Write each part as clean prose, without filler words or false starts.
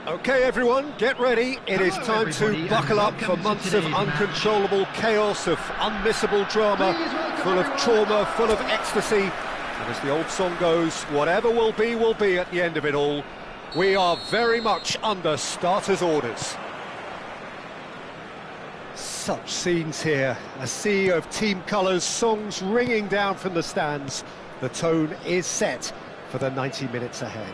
Okay, everyone, get ready. It is time to buckle up for months of uncontrollable chaos, of unmissable drama, full of trauma, full of ecstasy. And as the old song goes, whatever will be at the end of it all. We are very much under starters' orders. Such scenes here, a sea of team colours, songs ringing down from the stands. The tone is set for the 90 minutes ahead.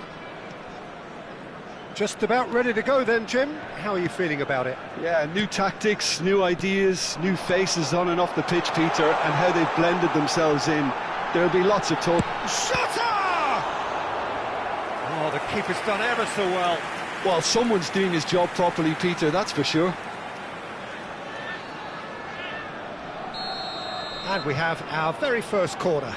Just about ready to go then, Jim. How are you feeling about it? Yeah, new tactics, new ideas, new faces on and off the pitch, Peter, and how they've blended themselves in. There'll be lots of talk. Shutter! Oh, the keeper's done ever so well. Well, someone's doing his job properly, Peter, that's for sure. And we have our very first corner.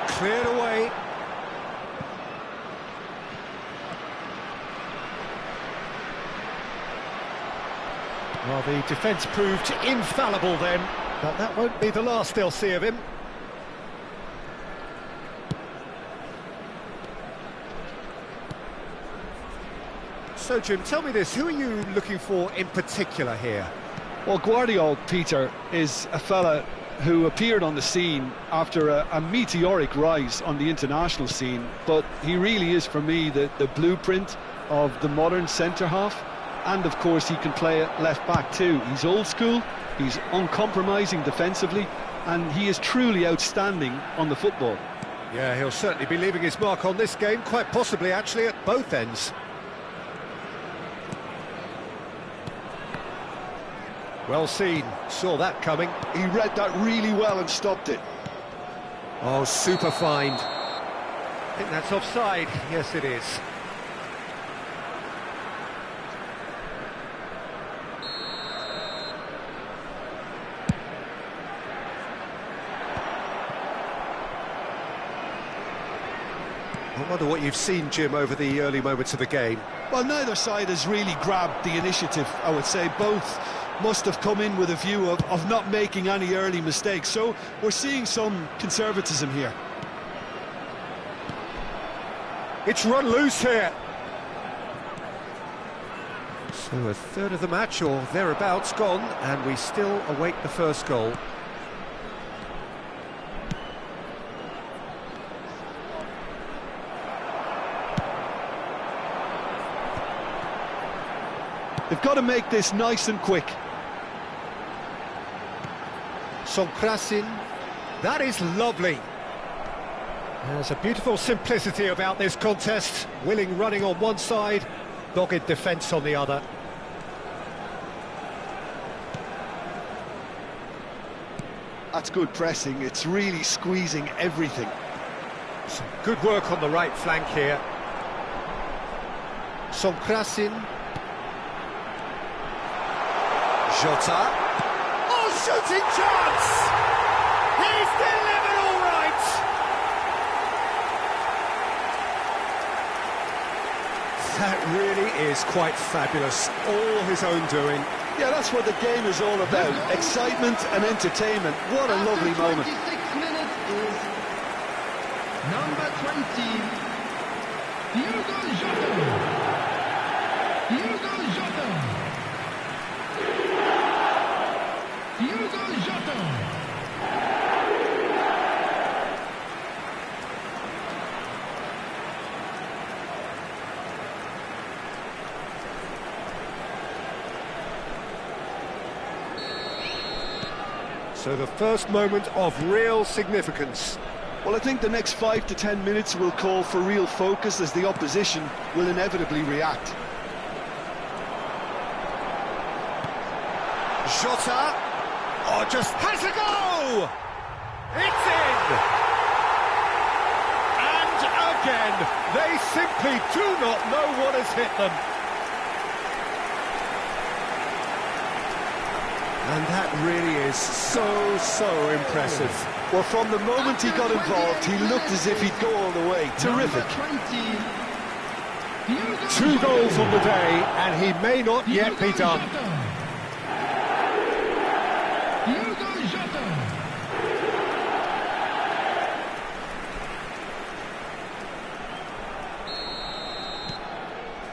Cleared away. Well, the defence proved infallible then, but that won't be the last they'll see of him. So, Jim, tell me this, who are you looking for in particular here? Well, Guardiola, Peter, is a fella who appeared on the scene after a meteoric rise on the international scene, but he really is, for me, the blueprint of the modern centre-half, and of course he can play at left-back too. He's old school, he's uncompromising defensively, and he is truly outstanding on the football. Yeah, he'll certainly be leaving his mark on this game, quite possibly actually at both ends. Well seen, saw that coming. He read that really well and stopped it. Oh, super find. I think that's offside. Yes, it is. I wonder what you've seen, Jim, over the early moments of the game. Well, neither side has really grabbed the initiative, I would say. Both must have come in with a view of not making any early mistakes, so we're seeing some conservatism here. It's run loose here. So a third of the match or thereabouts gone, and we still await the first goal. They've got to make this nice and quick. Sonkrasin, that is lovely. There's a beautiful simplicity about this contest. Willing running on one side, dogged defence on the other. That's good pressing, it's really squeezing everything. Some good work on the right flank here. Sonkrasin. Jota. Oh, shooting chance! He's delivered all right! That really is quite fabulous. All his own doing. Yeah, that's what the game is all about. Excitement and entertainment. What a lovely moment. 26 minutes is number 20, Hugo Jota. Hugo Jota. So the first moment of real significance. Well, I think the next 5 to 10 minutes will call for real focus as the opposition will inevitably react. Jota. Oh, just has a go! It's in! And again, they simply do not know what has hit them. And that really is so impressive. Well, from the moment he got involved, he looked as if he'd go all the way. Terrific. 2 goals on the day, and he may not yet be done.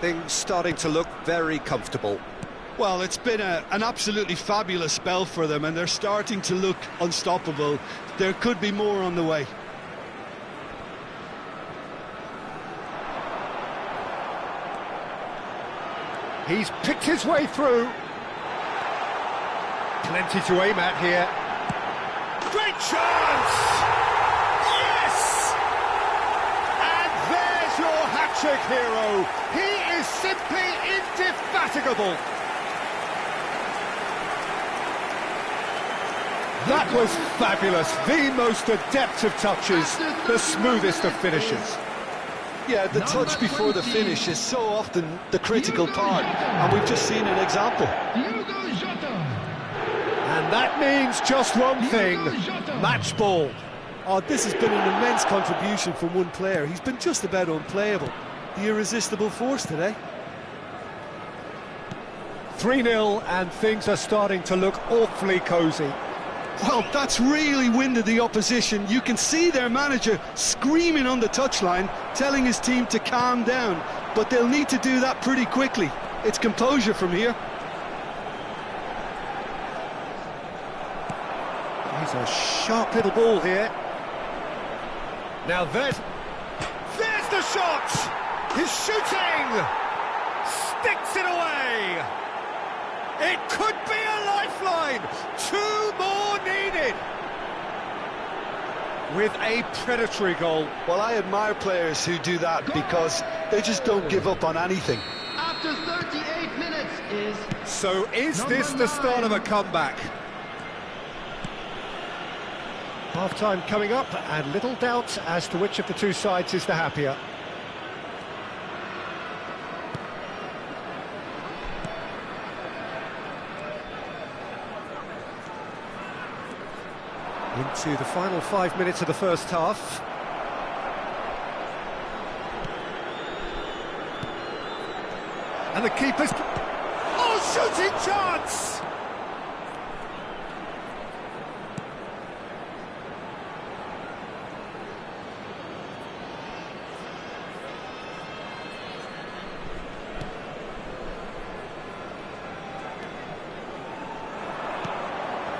Things starting to look very comfortable. Well, it's been an absolutely fabulous spell for them, and they're starting to look unstoppable. There could be more on the way. He's picked his way through. Plenty to aim at here. Great chance! Yes! And there's your hat-trick hero. He is simply indefatigable. That was fabulous. The most adept of touches, the smoothest of finishes. Yeah, the touch before the finish is so often the critical part, and we've just seen an example. And that means just one thing, match ball. Oh, this has been an immense contribution from one player. He's been just about unplayable. The irresistible force today. 3-0, and things are starting to look awfully cosy. Well, that's really winded the opposition. You can see their manager screaming on the touchline, telling his team to calm down, but they'll need to do that pretty quickly. It's composure from here. He's a sharp little ball here. Now there's the shot! He's shooting! Sticks it away! It could be a lifeline! 2 more needed! With a predatory goal. Well, I admire players who do that because they just don't give up on anything. After 38 minutes is... So is this the start of a comeback? Half-time coming up, and little doubt as to which of the two sides is the happier. Into the final 5 minutes of the first half. And the keeper's... Oh, shooting chance!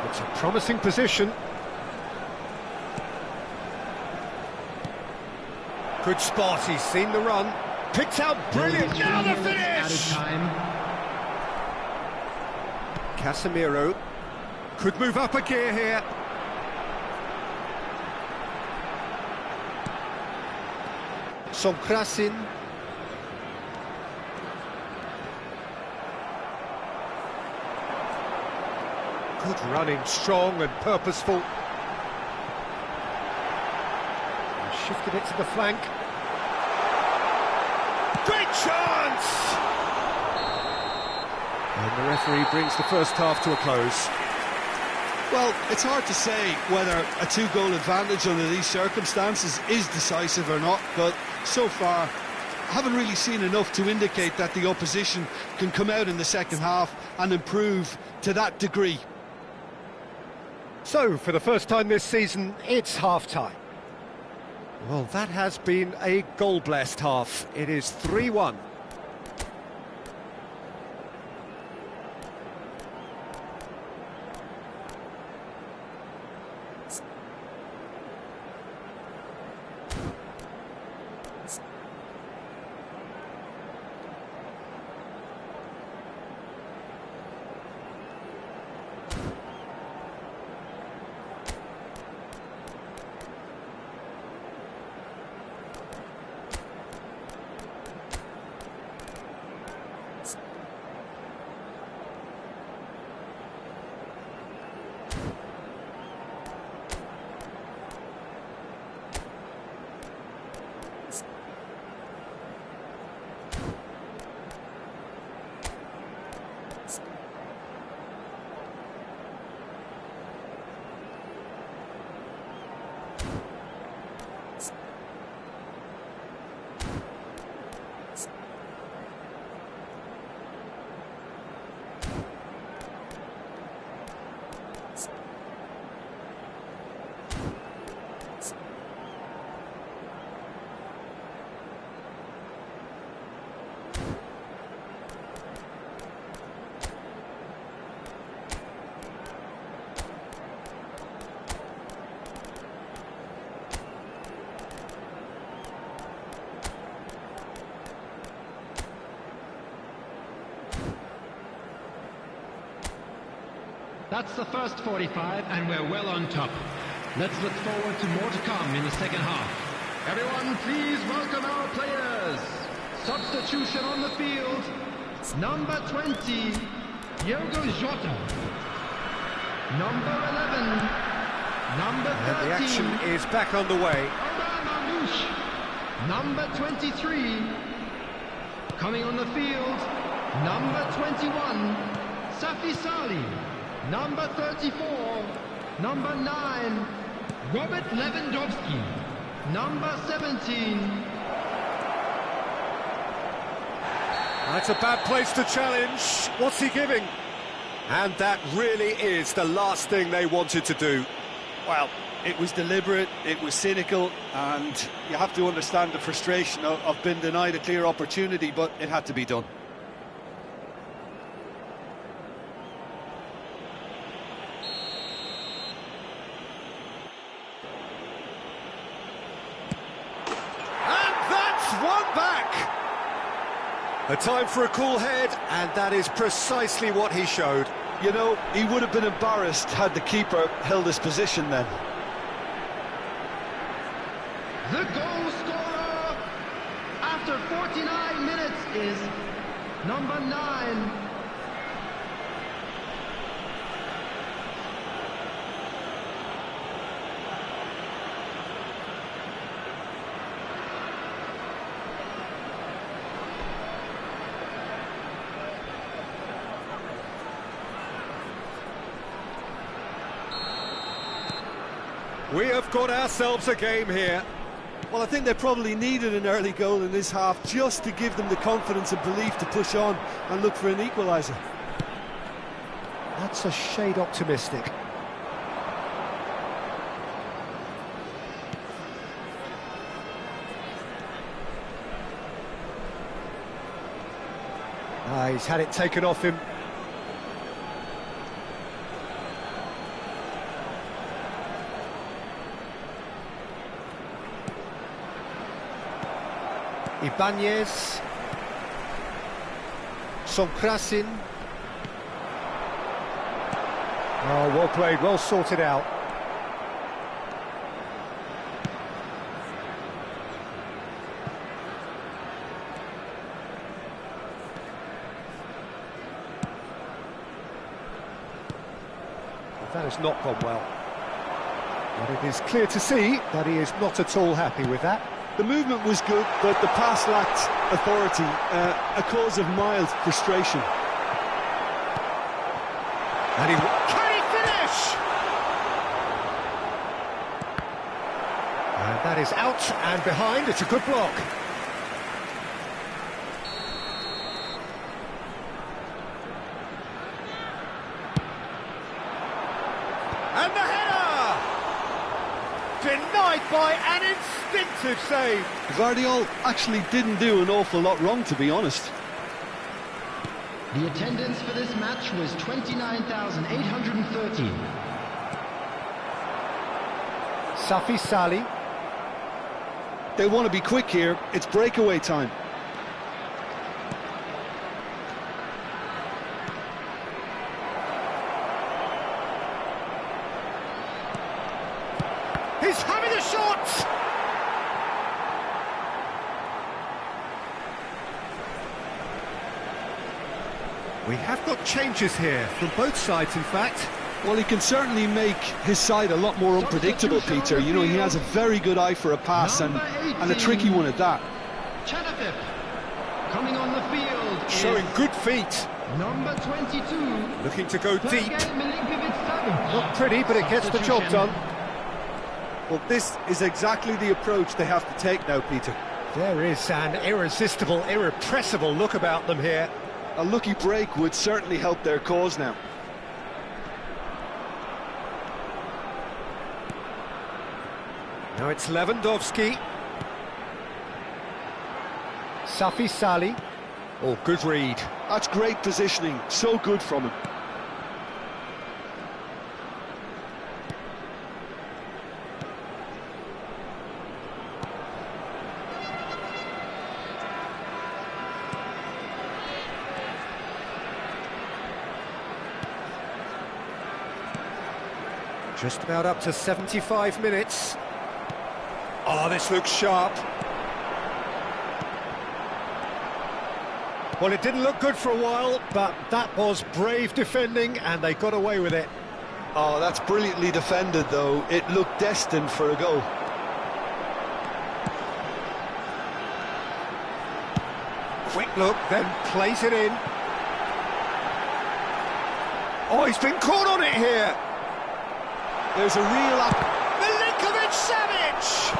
It's a promising position. Good spot, he's seen the run. Picked out brilliant, now the finish! Casemiro could move up a gear here. Sonkrasin. Good running, strong and purposeful. Shifted it to the flank. Great chance! And the referee brings the first half to a close. Well, it's hard to say whether a 2-goal advantage under these circumstances is decisive or not, but so far I haven't really seen enough to indicate that the opposition can come out in the second half and improve to that degree. So, for the first time this season, it's half-time. Well, that has been a goal-blessed half. It is 3-1. That's the first 45, and we're well on top. Let's look forward to more to come in the second half. Everyone, please welcome our players. Substitution on the field. Number 20, Diogo Jota. Number 11, number 13. And the action is back underway. Number 23, coming on the field, number 21, Safi Salih. Number 34, number 9, Robert Lewandowski. Number 17. That's a bad place to challenge. What's he giving? And that really is the last thing they wanted to do. Well, it was deliberate, it was cynical, and you have to understand the frustration of being denied a clear opportunity, but it had to be done. And that's one back! A time for a cool head, and that is precisely what he showed. You know, he would have been embarrassed had the keeper held his position then. The goal scorer after 49 minutes is number 9. We have got ourselves a game here. Well, I think they probably needed an early goal in this half just to give them the confidence and belief to push on and look for an equaliser. That's a shade optimistic. He's had it taken off him. Ibanez, Sonkrasin. Oh, well played, well sorted out. That has not gone well. But it is clear to see that he is not at all happy with that. The movement was good, but the pass lacked authority, a cause of mild frustration. And can he finish? And that is out and behind. It's a good block. And the header! Denied by an instinctive save. Guardiola actually didn't do an awful lot wrong, to be honest. The attendance for this match was 29,830. Safi Salih. They want to be quick here. It's breakaway time. He's having a shot! We have got changes here, from both sides in fact. Well, he can certainly make his side a lot more unpredictable, Peter. You know, he has a very good eye for a pass and a tricky one at that. Chanafip, coming on the field, Showing good feet. number 22. Looking to go deep. Sergei Milinkovic-Savic. Not pretty, but it gets the job done. Well, this is exactly the approach they have to take now, Peter. There is an irresistible, irrepressible look about them here. A lucky break would certainly help their cause now. Now it's Lewandowski. Safi Salih. Oh, good read. That's great positioning, so good from him. Just about up to 75 minutes. Oh, this looks sharp. Well, it didn't look good for a while, but that was brave defending, and they got away with it. Oh, that's brilliantly defended, though. It looked destined for a goal. Quick look, then plays it in. Oh, he's been caught on it here. There's a real Milinkovic-Savic!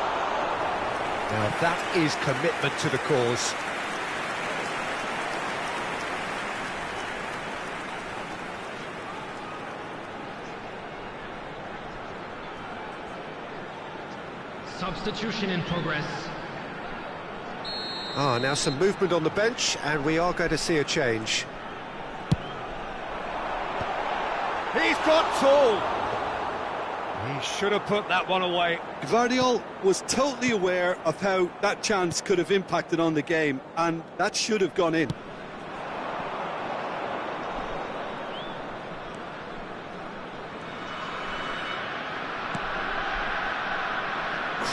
Now that is commitment to the cause. Substitution in progress. Now some movement on the bench, and we are going to see a change. He's got tall. He should have put that one away. Guardiola was totally aware of how that chance could have impacted on the game, and that should have gone in.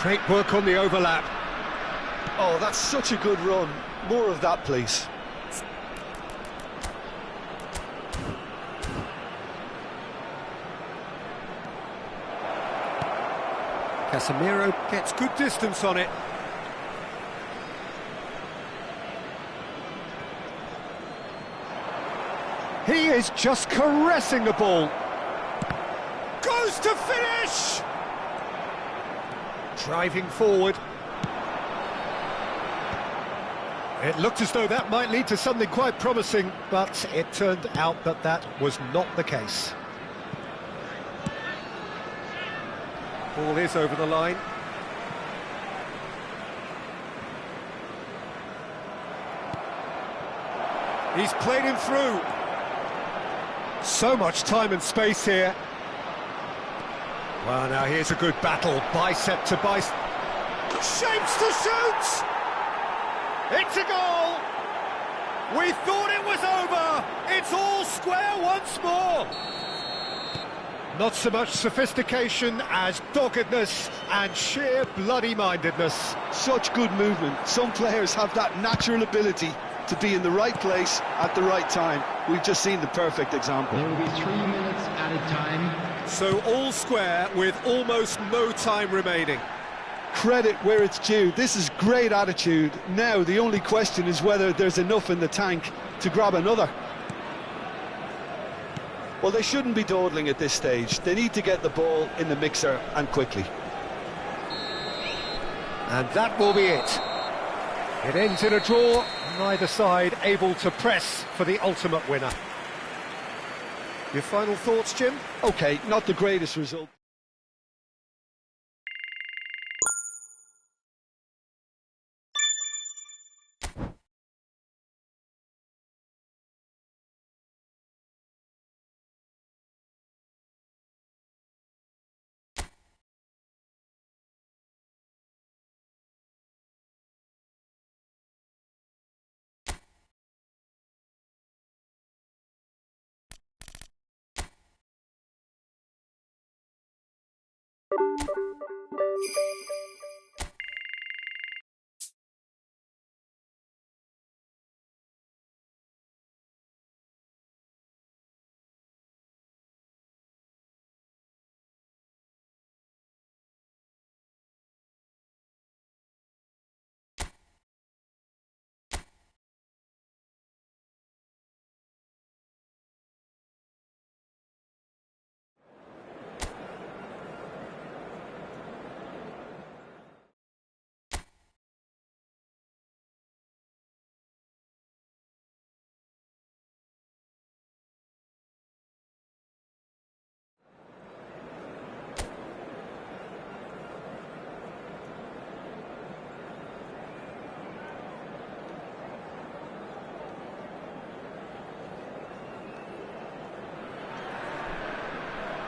Great work on the overlap. Oh, that's such a good run. More of that, please. Casemiro gets good distance on it. He is just caressing the ball. Goes to finish! Driving forward. It looked as though that might lead to something quite promising, but it turned out that that was not the case. Ball is over the line. He's played him through. So much time and space here. Well, now here's a good battle, bicep to bicep. Shapes to shoot! It's a goal! We thought it was over! It's all square once more! Not so much sophistication as doggedness and sheer bloody-mindedness. Such good movement. Some players have that natural ability to be in the right place at the right time. We've just seen the perfect example. There will be 3 minutes added time. So all square with almost no time remaining. Credit where it's due. This is great attitude. Now the only question is whether there's enough in the tank to grab another. Well, they shouldn't be dawdling at this stage. They need to get the ball in the mixer, and quickly. And that will be it. It ends in a draw, neither side able to press for the ultimate winner. Your final thoughts, Jim? Okay, not the greatest result.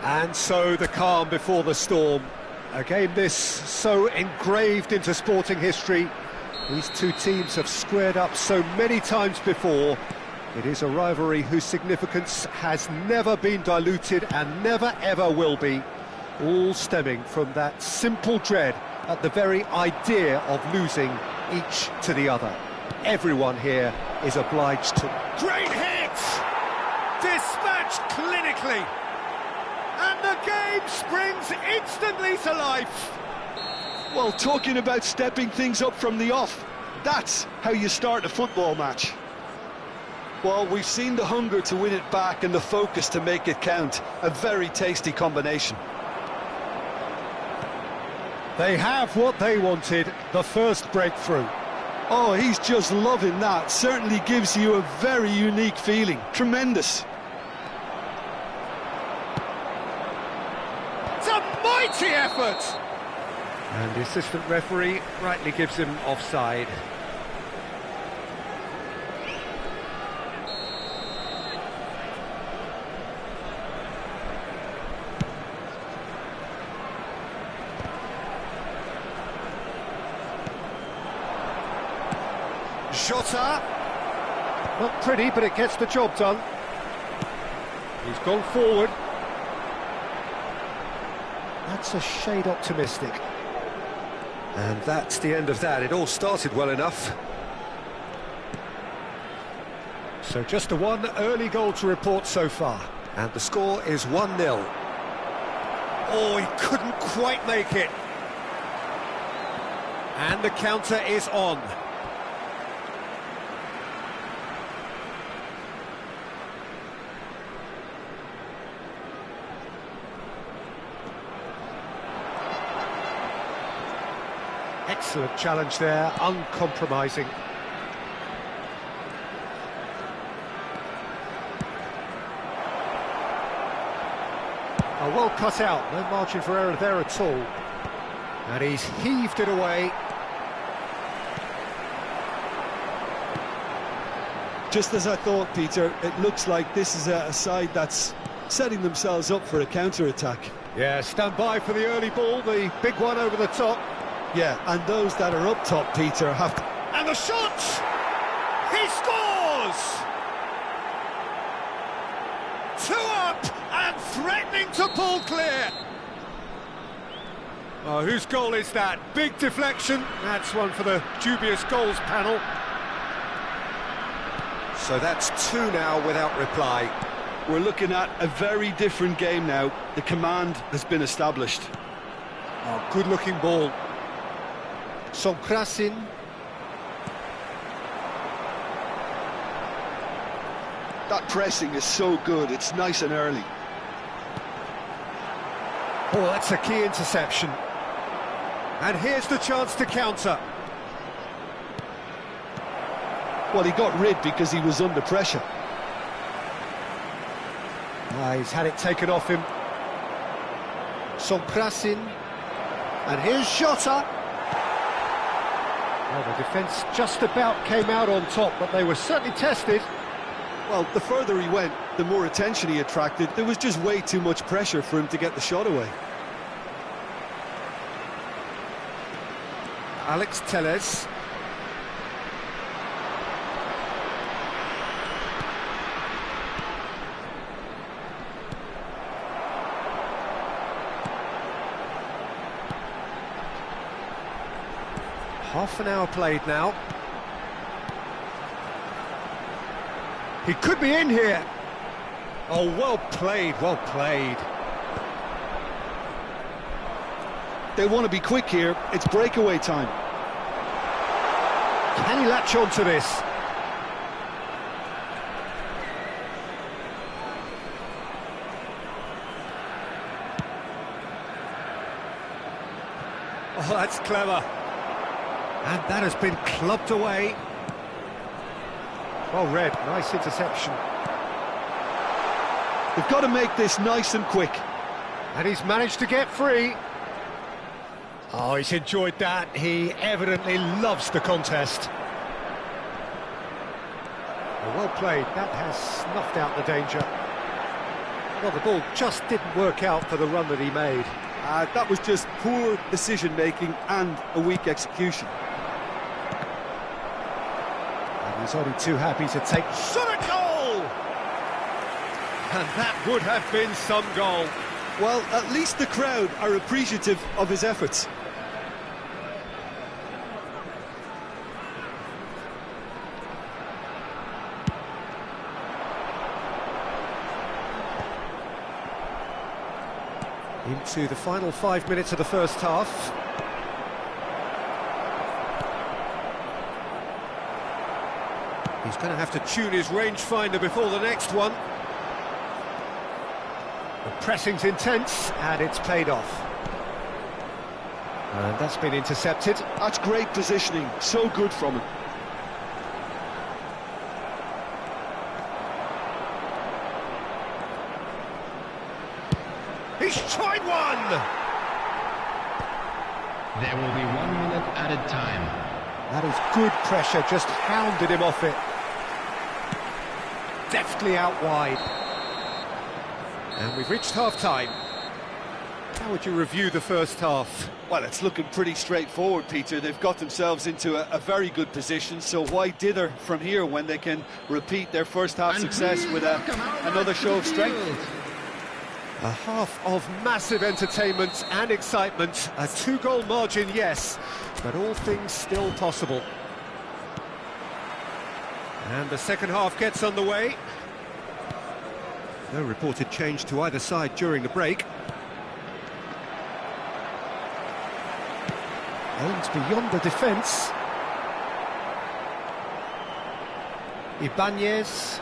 And so the calm before the storm. A game this so engraved into sporting history. These two teams have squared up so many times before. It is a rivalry whose significance has never been diluted and never ever will be. All stemming from that simple dread at the very idea of losing each to the other. Everyone here is obliged to... Great hit! Dispatched clinically! And the game springs instantly to life! Well, talking about stepping things up from the off, that's how you start a football match. Well, we've seen the hunger to win it back and the focus to make it count. A very tasty combination. They have what they wanted, the first breakthrough. Oh, he's just loving that. Certainly gives you a very unique feeling. Tremendous. It's a mighty effort! And the assistant referee rightly gives him offside. Jota. Not pretty, but it gets the job done. He's gone forward. That's a shade optimistic. And that's the end of that. It all started well enough. So just the one early goal to report so far. And the score is 1-0. Oh, he couldn't quite make it. And the counter is on. Excellent challenge there, uncompromising. Oh, well cut out, no margin for error there at all. And he's heaved it away. Just as I thought, Peter, it looks like this is a side that's setting themselves up for a counter-attack. Yeah, stand by for the early ball, the big one over the top. Yeah, and those that are up top, Peter, have to... And the shot! He scores! 2 up and threatening to pull clear. Oh, whose goal is that? Big deflection. That's one for the dubious goals panel. So that's 2 now without reply. We're looking at a very different game now. The command has been established. Oh, good-looking ball. Sonkrasin. That pressing is so good, it's nice and early. Oh, that's a key interception. And here's the chance to counter. Well, he got rid because he was under pressure. He's had it taken off him. Sonkrasin. And here's Jota. Well, the defence just about came out on top, but they were certainly tested. Well, the further he went, the more attention he attracted. There was just way too much pressure for him to get the shot away. Alex Telles. Half an hour played now. He could be in here. Oh, well played, well played. They want to be quick here. It's breakaway time. Can he latch on to this? Oh, that's clever. And that has been clubbed away. Well read, nice interception. They've got to make this nice and quick. And he's managed to get free. Oh, he's enjoyed that. He evidently loves the contest. Well played, that has snuffed out the danger. Well, the ball just didn't work out for the run that he made. That was just poor decision-making and a weak execution. And he's only too happy to take... Shot a goal! And that would have been some goal. Well, at least the crowd are appreciative of his efforts. Into the final 5 minutes of the first half. He's going to have to tune his rangefinder before the next one. The pressing's intense, and it's paid off. And that's been intercepted. That's great positioning, so good from him. He's tried one! There will be 1 minute added time. That is good pressure, just hounded him off it. Deftly out wide. And we've reached half-time. How would you review the first half? Well, it's looking pretty straightforward, Peter. They've got themselves into a very good position, so why dither from here when they can repeat their first half success with another show of strength? A half of massive entertainment and excitement. A 2-goal margin, yes, but all things still possible. And the second half gets underway. No reported change to either side during the break. Aims beyond the defence. Ibanez.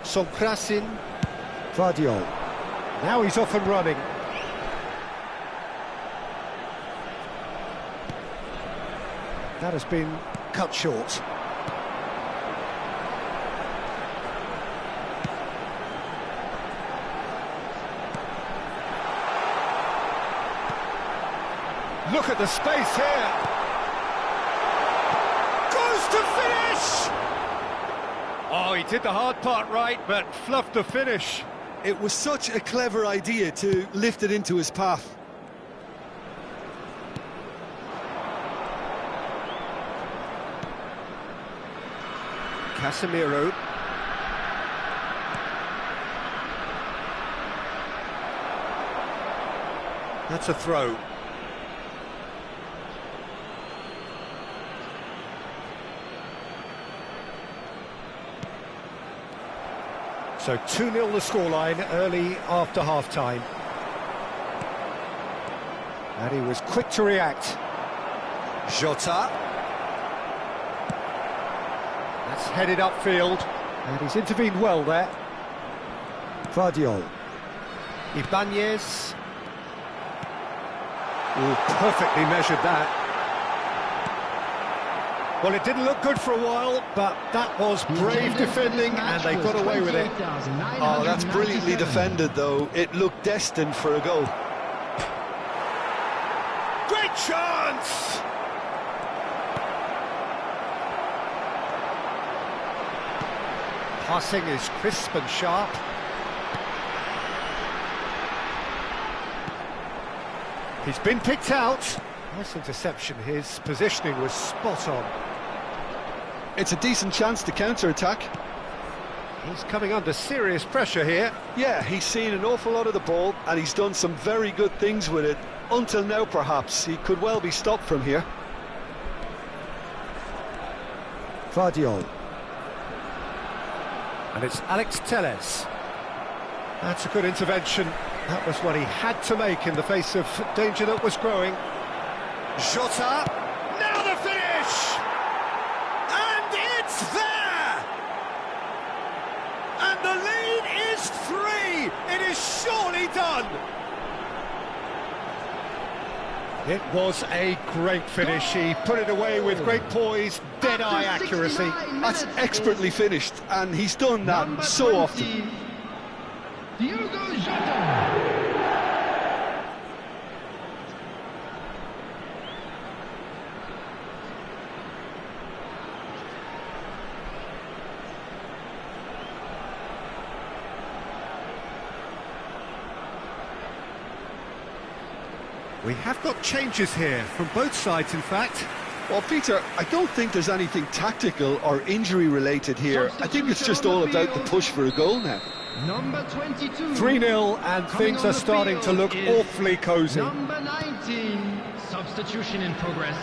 Sonkrasin. Vardiol. Now he's off and running. That has been cut short. Look at the space here. Goes to finish! Oh, he did the hard part right, but fluffed the finish. It was such a clever idea to lift it into his path. Casemiro. That's a throw. So 2-0 the scoreline early after half-time. And he was quick to react. Jota. That's headed upfield, and he's intervened well there. Vardiol. Ibanez. Oh, perfectly measured that. Well, it didn't look good for a while, but that was brave defending, and they got away with it. Oh, that's brilliantly defended, though. It looked destined for a goal. Great chance! Passing is crisp and sharp. He's been picked out. Nice interception. His positioning was spot on. It's a decent chance to counter-attack. He's coming under serious pressure here. Yeah, he's seen an awful lot of the ball, and he's done some very good things with it. Until now, perhaps. He could well be stopped from here. Vardiol. And it's Alex Telles. That's a good intervention. That was what he had to make in the face of danger that was growing. Jota. Now the finish! And it's there! And the lead is 3! It is surely done! It was a great finish. He put it away with great poise, dead-eye accuracy. That's expertly finished, and he's done that so often. We have got changes here, from both sides in fact. Well, Peter, I don't think there's anything tactical or injury-related here. I think it's just all about the push for a goal now. Number 22. 3-0 and things are starting to look awfully cosy. Number 19. Substitution in progress.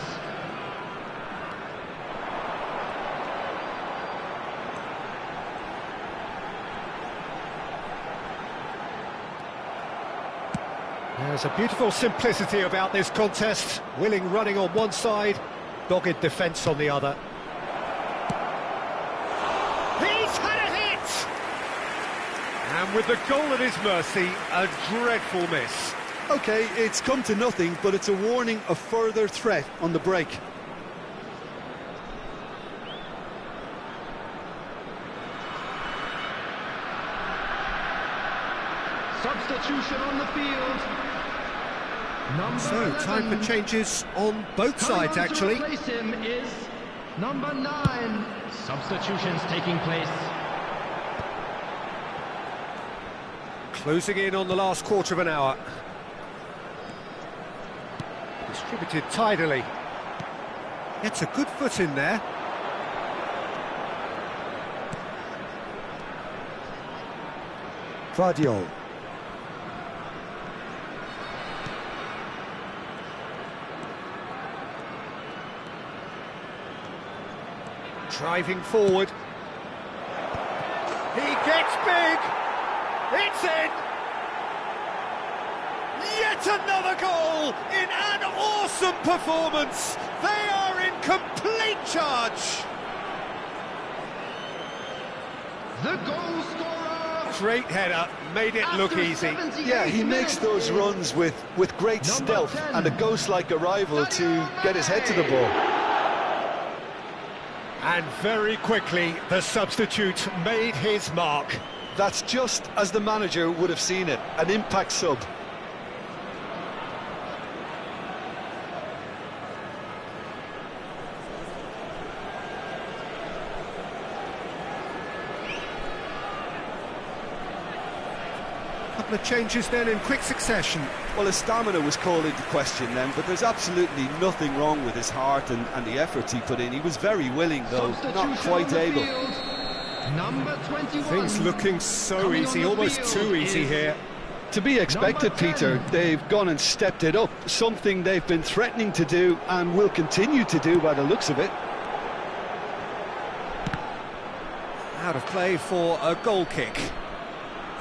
There's a beautiful simplicity about this contest. Willing running on one side, dogged defence on the other. He's had a hit! And with the goal at his mercy, a dreadful miss. OK, it's come to nothing, but it's a warning of further threat on the break. Substitution on the field. So, time for changes on both sides, actually. To replace him is number 9. Substitutions taking place. Closing in on the last quarter of an hour. Distributed tidily. Gets a good foot in there. Vardiol. Driving forward. He gets big. It's in. Yet another goal in an awesome performance. They are in complete charge. The goal scorer. Great header, made it look easy. Yeah, he makes those runs with great stealth and a ghost-like arrival to get his head to the ball. And very quickly, the substitute made his mark. That's just as the manager would have seen it, an impact sub. Couple of changes then in quick succession. Well, his stamina was called into question then, but there's absolutely nothing wrong with his heart and the efforts he put in. He was very willing, though, not quite able. Number 21. Things looking so easy, almost too easy here. To be expected, Peter. They've gone and stepped it up, something they've been threatening to do and will continue to do by the looks of it. Out of play for a goal kick.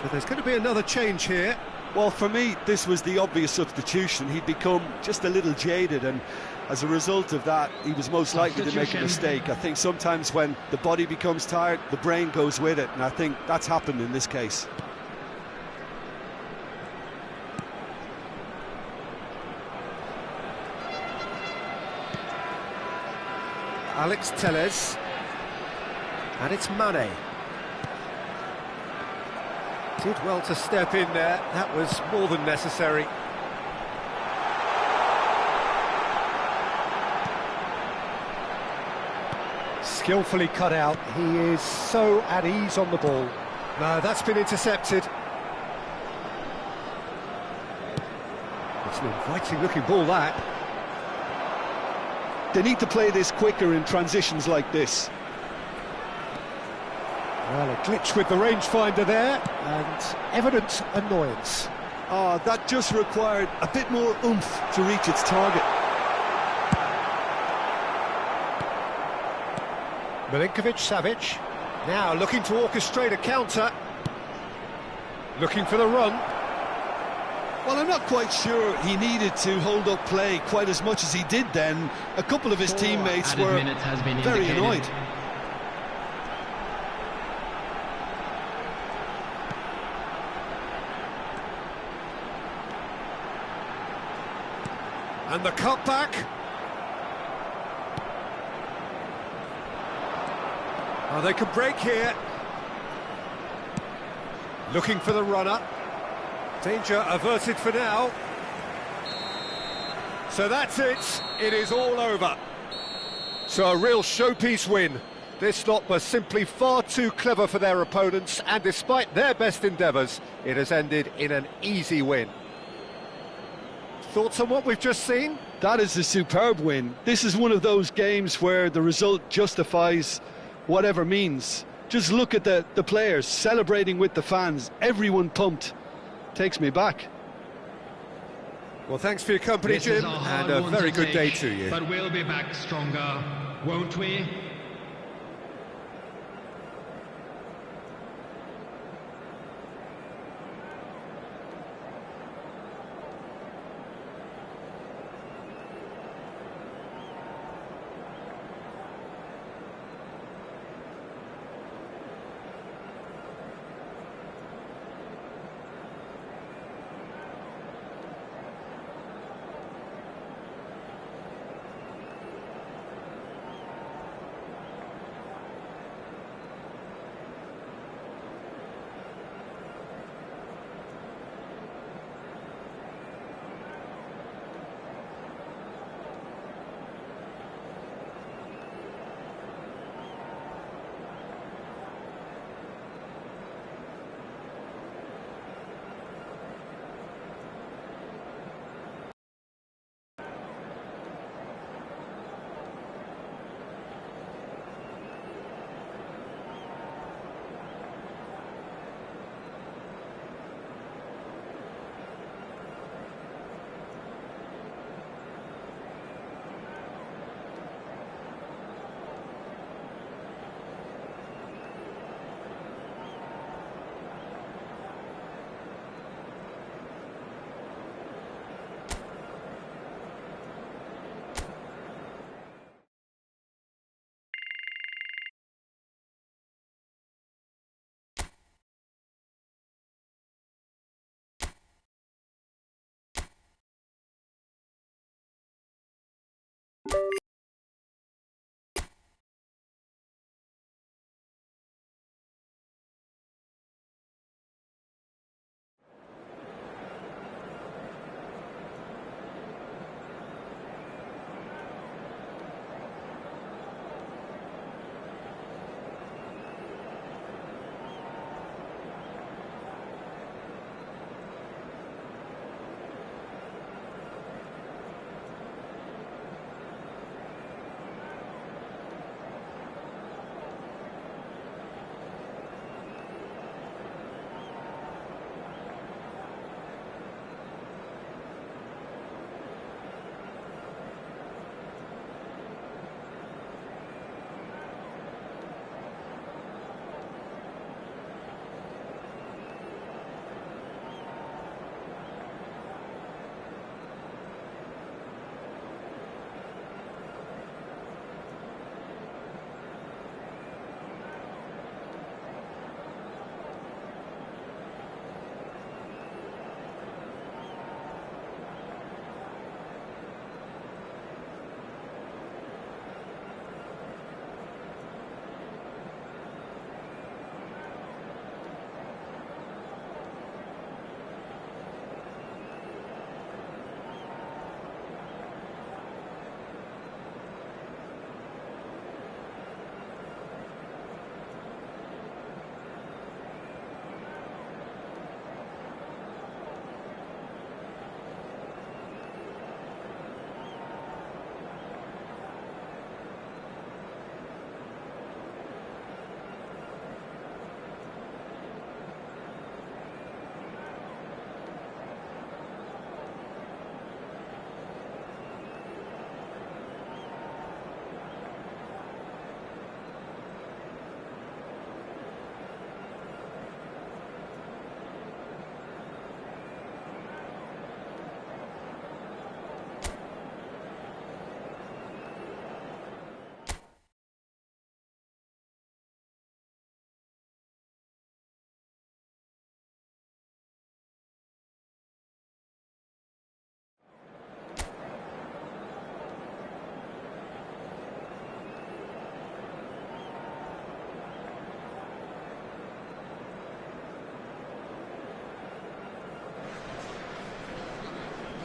So there's going to be another change here. Well, for me, this was the obvious substitution. He'd become just a little jaded, and as a result of that, he was most likely to make a mistake. I think sometimes when the body becomes tired, the brain goes with it, and I think that's happened in this case. Alex Telles. And it's Mane. Did well to step in there, that was more than necessary. Skillfully cut out, he is so at ease on the ball. No, that's been intercepted. It's an inviting looking ball, that. They need to play this quicker in transitions like this. Well, a glitch with the rangefinder there, and evident annoyance. Oh, that just required a bit more oomph to reach its target. Milinkovic-Savic, now looking to orchestrate a counter. Looking for the run. Well, I'm not quite sure he needed to hold up play quite as much as he did then. A couple of his teammates were very annoyed. And the cutback. Oh, they could break here. Looking for the runner. Danger averted for now. So that's it. It is all over. So a real showpiece win. This lot was simply far too clever for their opponents, and despite their best endeavours, it has ended in an easy win. Thoughts on what we've just seen? That is a superb win. This is one of those games where the result justifies whatever means. Just look at the players celebrating with the fans, everyone pumped. Takes me back. Well, thanks for your company, Jim, and a very good day to you. But we'll be back stronger, won't we?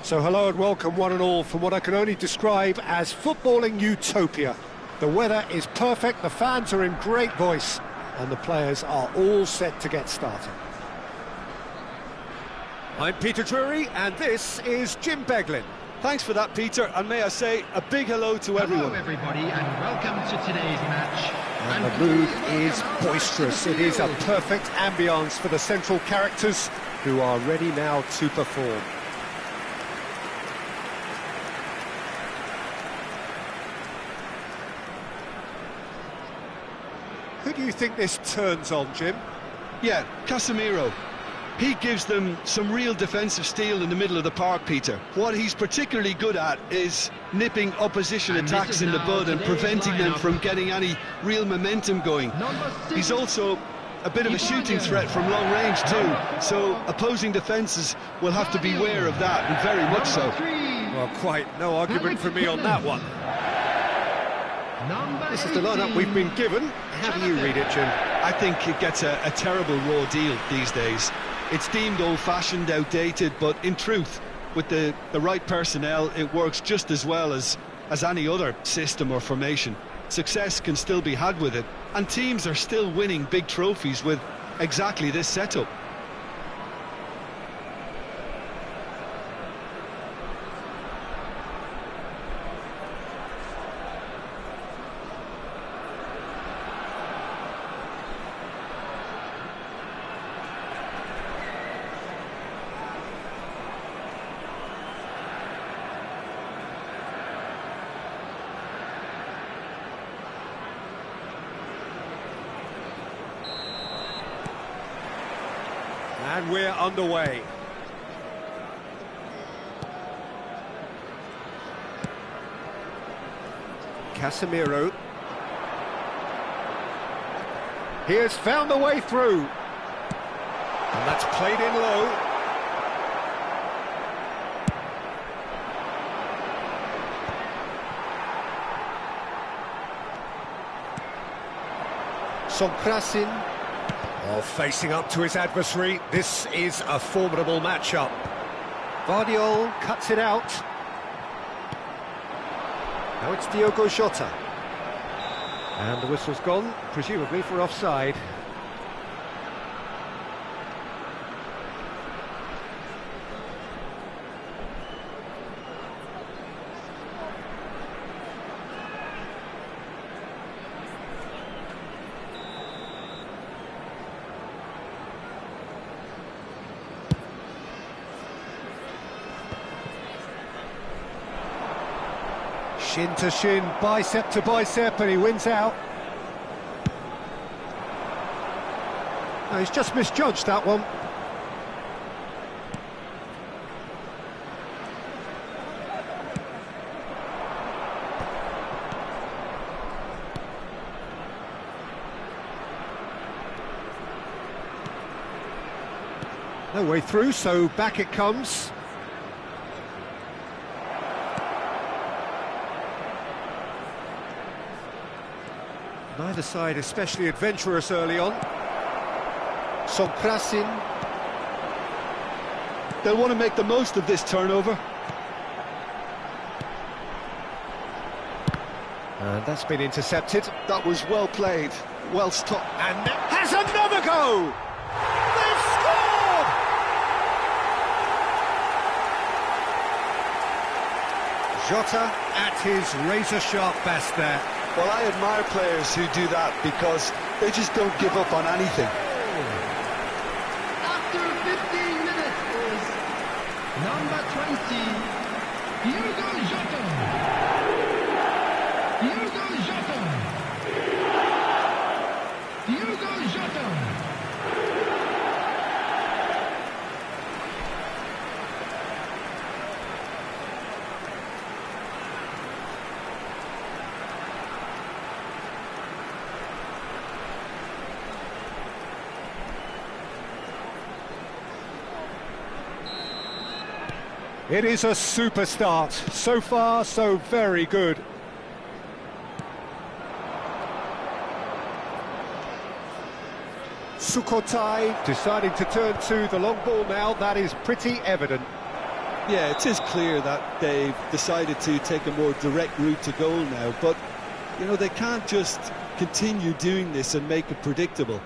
So hello and welcome one and all from what I can only describe as footballing utopia. The weather is perfect, the fans are in great voice, and the players are all set to get started. I'm Peter Drury, and this is Jim Beglin. Thanks for that, Peter, and may I say a big hello to everyone. Hello everybody and welcome to today's match. And the mood is boisterous. It is a perfect ambience for the central characters who are ready now to perform. Who do you think this turns on, Jim? Yeah, Casemiro. He gives them some real defensive steel in the middle of the park, Peter. What he's particularly good at is nipping opposition attacks in the bud and preventing them from getting any real momentum going. He's also a bit of a shooting threat from long range too, so opposing defences will have to beware of that, and very much so. Well, quite no argument from me on that one. This is the lineup we've been given. How do you read it, Jim? I think it gets a terrible raw deal these days. It's deemed old-fashioned, outdated, but in truth, with the right personnel, it works just as well as any other system or formation. Success can still be had with it, and teams are still winning big trophies with exactly this setup. And we're underway. Casemiro. He has found the way through. And that's played in low. Sonkrasin. Oh, facing up to his adversary, this is a formidable matchup. Vardiol cuts it out. Now it's Diogo Jota. And the whistle's gone, presumably for offside. Shin to shin, bicep to bicep, and he wins out. No, he's just misjudged that one. No way through, so back it comes. Neither side especially adventurous early on. Sonkrasin. They'll want to make the most of this turnover. And that's been intercepted. That was well played, well stopped. And has another go! They've scored! Jota at his razor-sharp best there. Well, I admire players who do that because they just don't give up on anything. After 15 minutes is number 20, Diogo Jota. Diogo Jota. Diogo Jota. It is a super start. So far, so very good. Sukhothai deciding to turn to the long ball now. That is pretty evident. Yeah, it is clear that they've decided to take a more direct route to goal now, but, you know, they can't just continue doing this and make it predictable.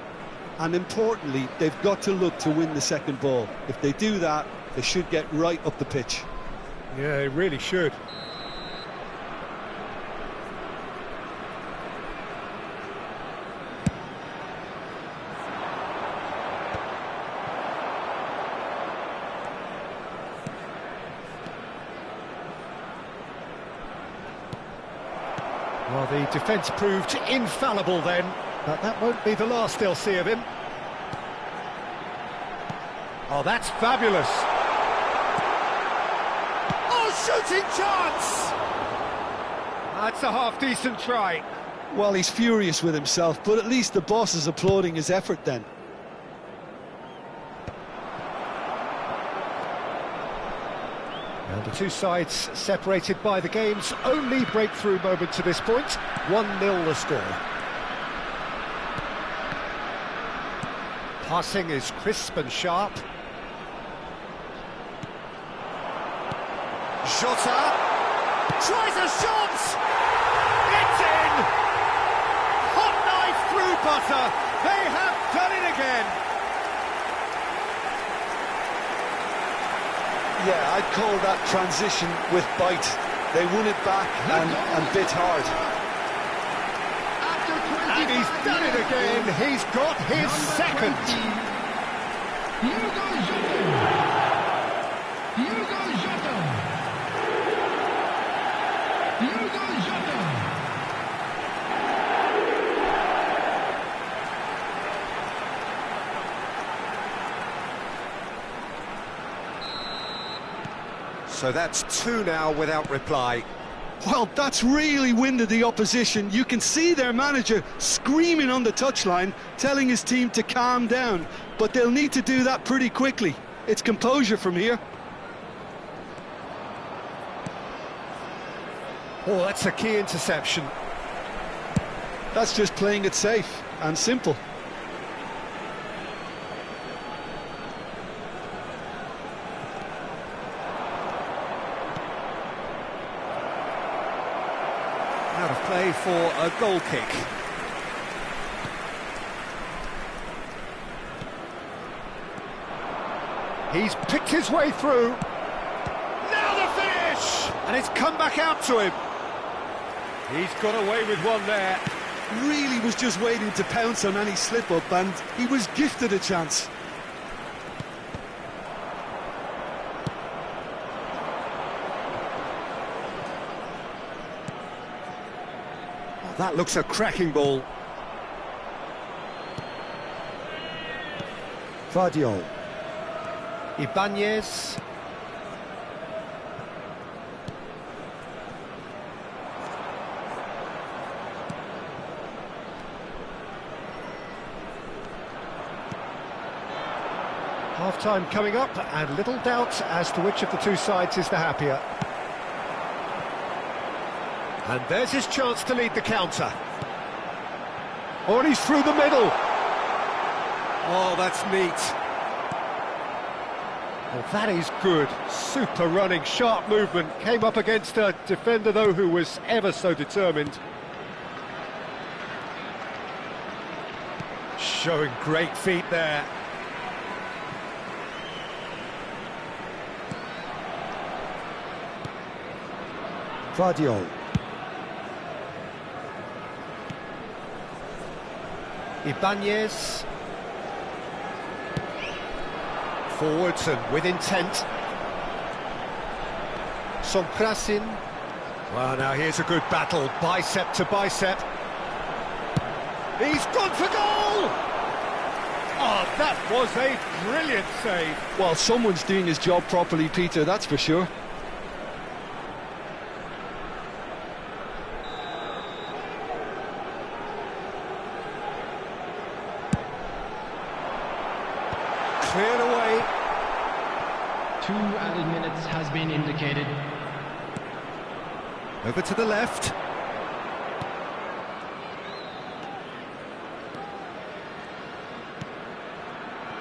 And importantly, they've got to look to win the second ball. If they do that, they should get right up the pitch. Yeah, he really should. Well, the defence proved infallible then, but that won't be the last they'll see of him. Oh, that's fabulous. Oh, shooting chance! That's a half-decent try. Well, he's furious with himself, but at least the boss is applauding his effort then. And the two sides separated by the game's only breakthrough moment to this point. 1-0 the score. Passing is crisp and sharp. Jota tries a shot! It's in! Hot knife through butter. They have done it again. Yeah, I'd call that transition with bite. They won it back and bit hard. And he's done it again. He's got his second. So that's 2 now without reply. Well, that's really winded the opposition. You can see their manager screaming on the touchline, telling his team to calm down. But they'll need to do that pretty quickly. It's composure from here. Oh, that's a key interception. That's just playing it safe and simple. Out of play for a goal kick. He's picked his way through. Now the finish! And it's come back out to him. He's got away with one there. Really was just waiting to pounce on any slip-up, and he was gifted a chance. That looks a cracking ball. Vardiol. Ibanez. Half-time coming up, and little doubt as to which of the two sides is the happier. And there's his chance to lead the counter. Oh, and he's through the middle. Oh, that's neat. Well, that is good. Super running, sharp movement. Came up against a defender, though, who was ever so determined. Showing great feet there. Vardiol. Ibanez. Forwards and with intent. Sonkrasin. Well, now here's a good battle, bicep to bicep. He's gone for goal! Oh, that was a brilliant save. Well, someone's doing his job properly, Peter, that's for sure. Cleared away. 2 added minutes has been indicated. Over to the left.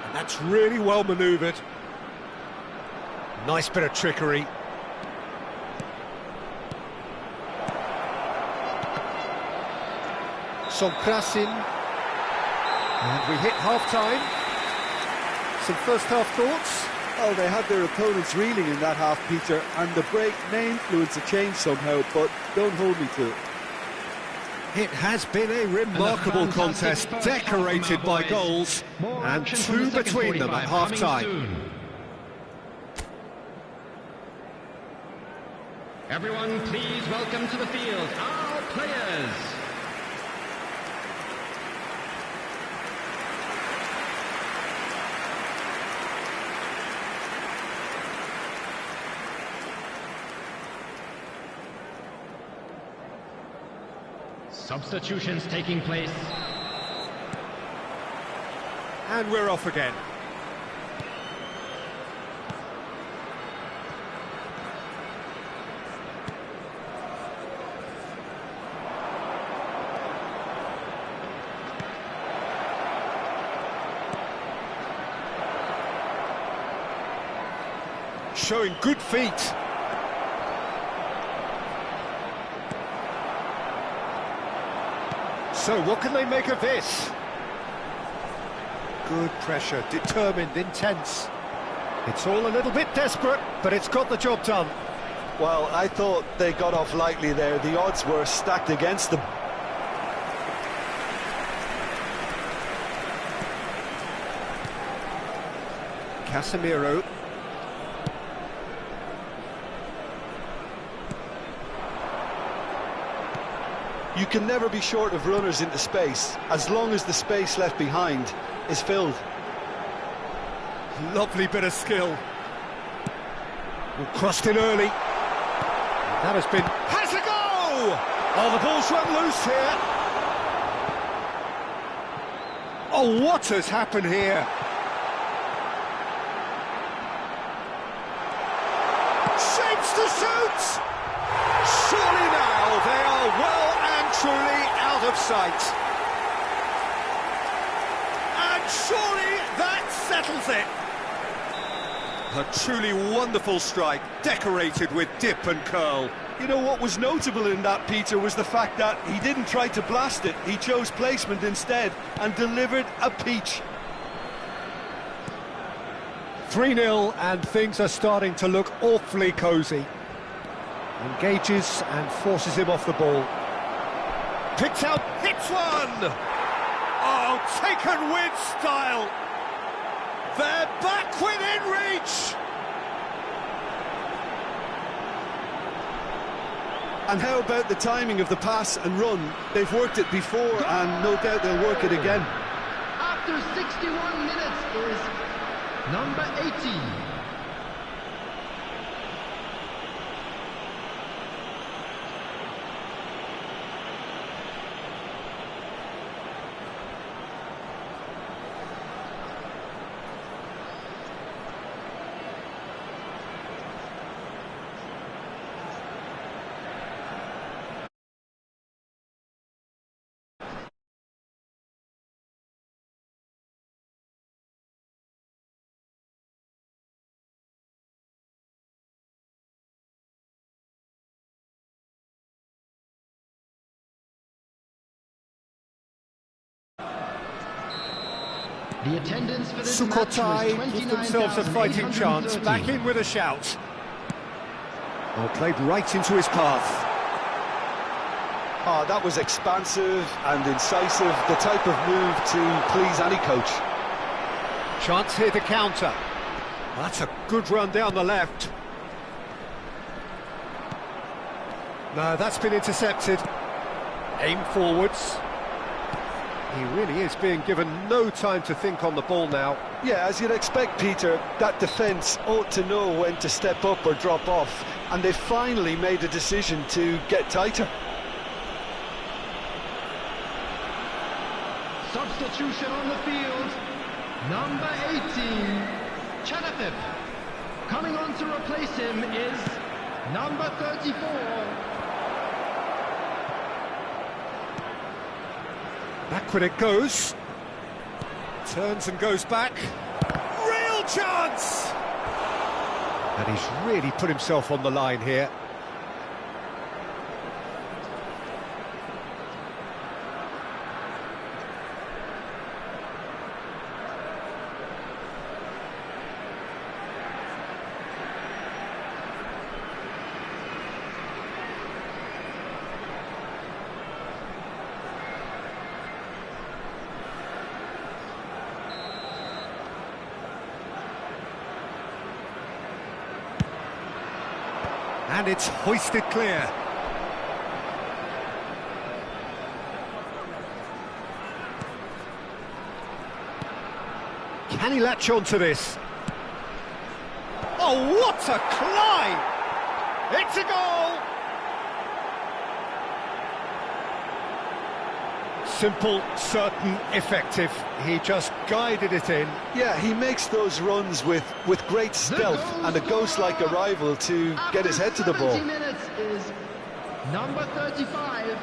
And that's really well manoeuvred. Nice bit of trickery. Sonkrasin. And we hit half-time. Some first-half thoughts? Well, they had their opponents reeling in that half, Peter, and the break may influence a change somehow, but don't hold me to it. It has been a remarkable contest, decorated by goals, and two between them at half-time. Everyone, please welcome to the field our players. Substitutions taking place. And we're off again. Showing good feet. So what can they make of this? Good pressure, determined, intense. It's all a little bit desperate, but it's got the job done. Well, I thought they got off lightly there. The odds were stacked against them. Casemiro. You can never be short of runners into space, as long as the space left behind is filled. Lovely bit of skill. Crossed in early. That has been... Has a go! Oh, the ball's run loose here. Oh, what has happened here? Shapes to shoot! Surely now they are well and truly out of sight. And surely that settles it. A truly wonderful strike, decorated with dip and curl. You know what was notable in that, Peter, was the fact that he didn't try to blast it. He chose placement instead and delivered a peach. 3-0 and things are starting to look awfully cosy. Engages and forces him off the ball. Picks out, hits one! Oh, taken with style! They're back within reach! And how about the timing of the pass and run? They've worked it before and no doubt they'll work it again. After 61 minutes is number 18. The attendance for this Sukhothai match was give themselves a fighting chance, 29,830. back in with a shout. Oh, played right into his path. Ah, that was expansive and incisive, the type of move to please any coach. Chance here to counter. That's a good run down the left. No, that's been intercepted. Aim forwards. He really is being given no time to think on the ball now. Yeah, as you'd expect, Peter, that defence ought to know when to step up or drop off, and they've finally made a decision to get tighter. Substitution on the field, number 18, Chanafip. Coming on to replace him is number 34. Backward it goes. Turns and goes back. Real chance! And he's really put himself on the line here. And it's hoisted clear. Can he latch on to this? Oh, what a climb! It's a goal! Simple, certain, effective. He just guided it in. Yeah, he makes those runs with great stealth and a ghost-like arrival to get his head to the ball. 70 minutes is number 35.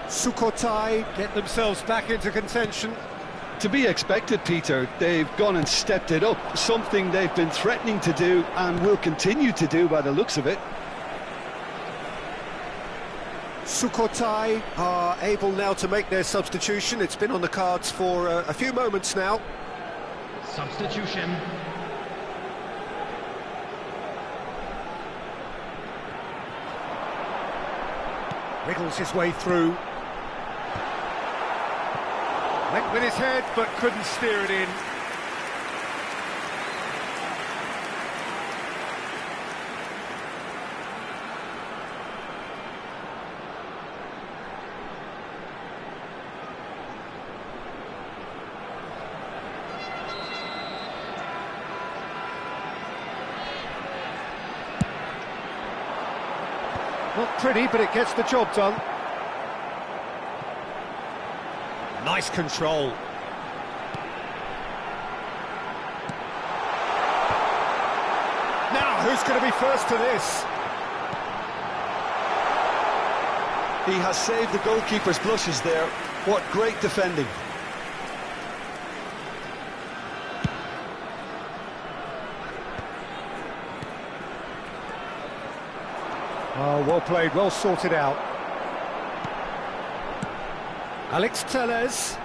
Sukhothai get themselves back into contention. To be expected, Peter. They've gone and stepped it up, something they've been threatening to do and will continue to do by the looks of it. Sukhothai are able now to make their substitution. It's been on the cards for a few moments now. Substitution. Wriggles his way through. Went with his head, but couldn't steer it in. Not pretty, but it gets the job done. Nice control. Now, who's going to be first to this? He has saved the goalkeeper's blushes there. What great defending. Oh, well played, well sorted out. Alex Telles.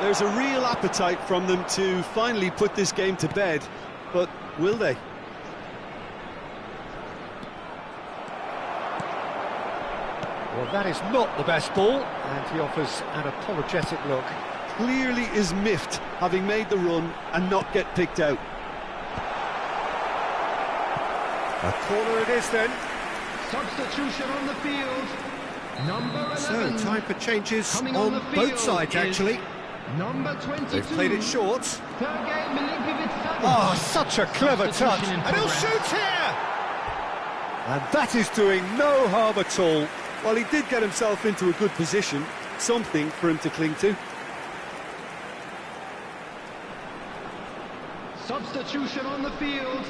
There's a real appetite from them to finally put this game to bed, but will they? Well, that is not the best ball, and he offers an apologetic look. Clearly is miffed, having made the run and not get picked out. A corner it is then. Substitution on the field. Number 11. So, time for changes Coming on the field both sides, actually. Number 22. They've played it short. Sergei Milinkovic-Savic. Oh, such a clever touch. Substitution in And he'll progress. shoot here! And that is doing no harm at all. Well, he did get himself into a good position, something for him to cling to. Substitution on the field.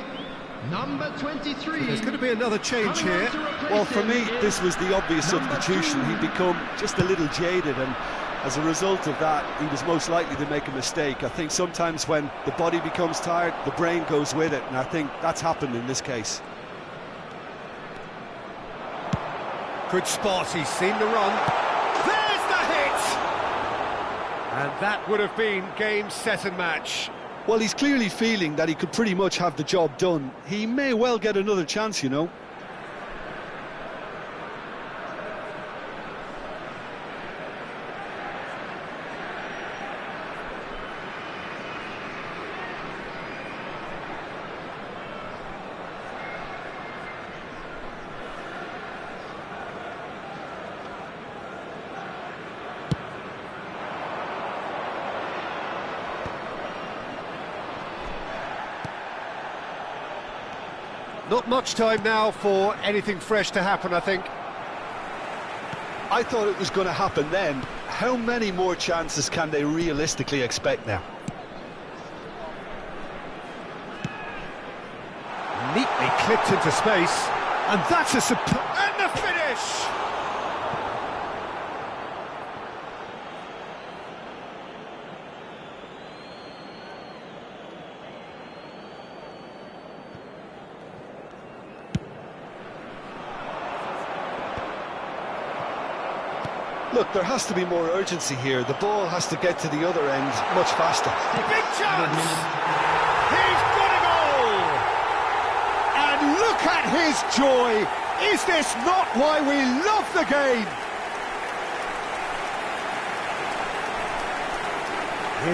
Number 23. There's going to be another change Coming on here. to replace Well, for him me, is this was the obvious number substitution. 2. He'd become just a little jaded, and as a result of that, he was most likely to make a mistake. I think sometimes when the body becomes tired, the brain goes with it, and I think that's happened in this case. Good spot, he's seen the run. There's the hit! And that would have been game, set and match. Well, he's clearly feeling that he could pretty much have the job done. He may well get another chance, you know. Not much time now for anything fresh to happen, I think. I thought it was going to happen then. How many more chances can they realistically expect now? Neatly clipped into space. And that's a and the finish! Look, there has to be more urgency here. The ball has to get to the other end much faster. Big chance! He's got a goal! And look at his joy! Is this not why we love the game?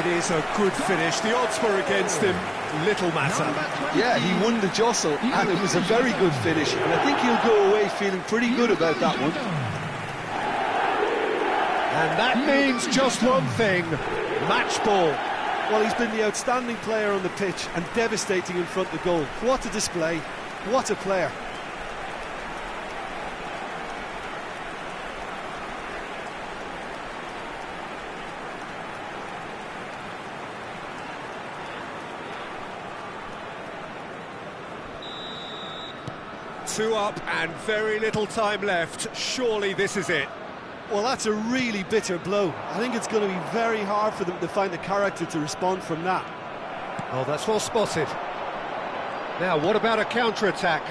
It is a good finish. The odds were against him. Little matter. Yeah, he won the jostle, and it was a very good finish. And I think he'll go away feeling pretty good about that one. And that means just one thing, match ball. Well, he's been the outstanding player on the pitch and devastating in front of goal. What a display, what a player. Two up and very little time left. Surely this is it. Well, that's a really bitter blow. I think it's going to be very hard for them to find the character to respond from that. Oh, that's well spotted. Now, what about a counter-attack?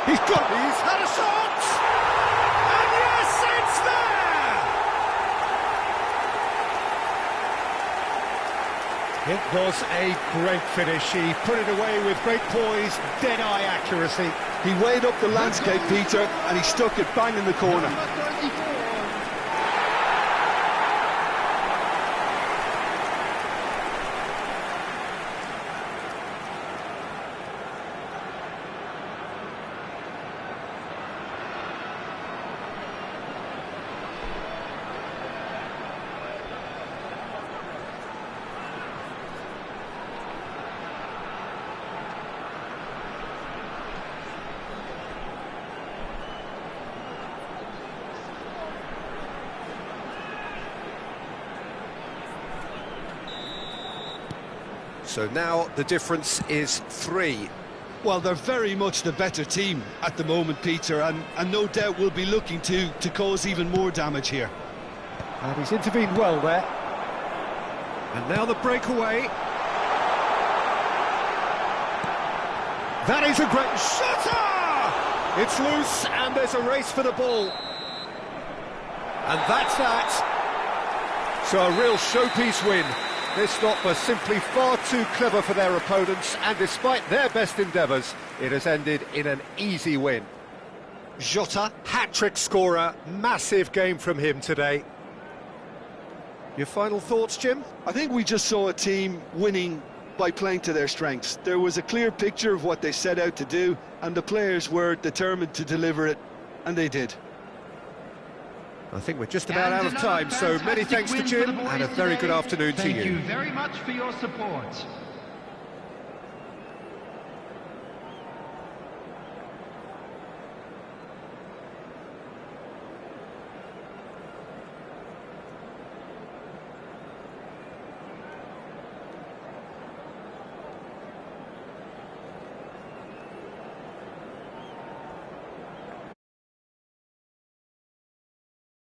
He's had a shot! And yes, it's there! It was a great finish. He put it away with great poise, dead-eye accuracy. He weighed up the landscape, Peter, and he stuck it bang in the corner. So now the difference is 3. Well, they're very much the better team at the moment, Peter, and no doubt will be looking to cause even more damage here. And he's intervened well there. And now the breakaway. That is a great shutter! It's loose and there's a race for the ball. And that's that. So a real showpiece win. This stop was simply far too clever for their opponents, and despite their best endeavours, it has ended in an easy win. Jota, hat-trick scorer, massive game from him today. Your final thoughts, Jim? I think we just saw a team winning by playing to their strengths. There was a clear picture of what they set out to do, and the players were determined to deliver it, and they did. I think we're just about out of time, so many thanks to Jim, and a very good afternoon to you. Thank you very much for your support.